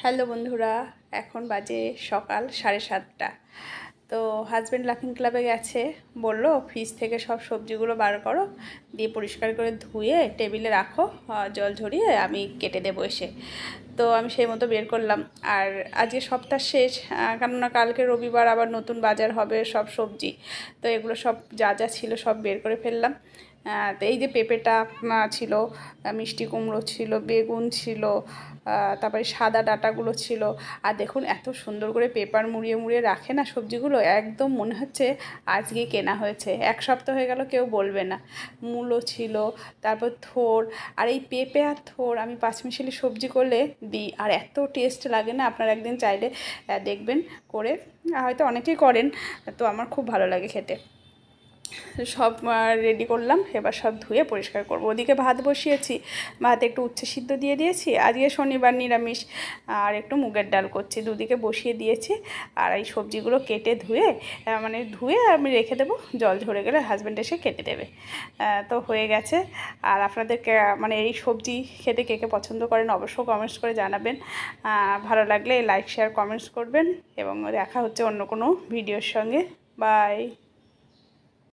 Hello বন্ধুরা, এখন বাজে সকাল 7:30। তো হাজব্যান্ড লাফিং ক্লাবে গেছে, বলল ফ্রিজ থেকে সব সবজিগুলো বার করো, দিয়ে পরিষ্কার করে ধুয়ে টেবিলে রাখো, জল ঝরিয়ে আমি কেটে দেবো এসে। তো আমি সেই মতো বের করলাম। আর আজকে সপ্তাহ শেষ, কেননা কালকে রবিবার আবার নতুন বাজার হবে সব সবজি। তো এগুলো সব যা যা ছিল সব বের করে ফেললাম। তো এই যে পেঁপেটা ছিল, মিষ্টি কুমড়ো ছিল, বেগুন ছিল, তারপরে সাদা ডাঁটাগুলো ছিল। আর দেখুন এত সুন্দর করে পেপার মুড়িয়ে মুড়িয়ে রাখে না সবজিগুলো, একদম মনে হচ্ছে আজকে কেনা হয়েছে। এক সপ্তাহ হয়ে গেল কেউ বলবে না। মূলো ছিল, তারপর থোড়। আর এই পেঁপে আর থোড় আমি পাঁচমিশালি সবজি করলে দিই, আর এত টেস্ট লাগে না। আপনারা একদিন চাইলে দেখবেন করে, হয়তো অনেকেই করেন, তো আমার খুব ভালো লাগে খেতে। সব রেডি করলাম, এবার সব ধুয়ে পরিষ্কার করব। ওদিকে ভাত বসিয়েছি, ভাতে একটু উচ্ছে সিদ্ধ দিয়ে দিয়েছি, আজকে শনিবার নিরামিষ। আর একটু মুগের ডাল করছি, দুদিকে বসিয়ে দিয়েছি। আর এই সবজিগুলো কেটে ধুয়ে ধুয়ে আমি রেখে দেবো, জল ঝরে গেলে হাজব্যান্ড এসে কেটে দেবে। তো হয়ে গেছে। আর আপনাদেরকে এই সবজি খেতে কে কে পছন্দ করেন অবশ্যই কমেন্টস করে জানাবেন। ভালো লাগলে লাইক শেয়ার কমেন্টস করবেন, এবং দেখা হচ্ছে অন্য কোনো ভিডিওর সঙ্গে। বাই।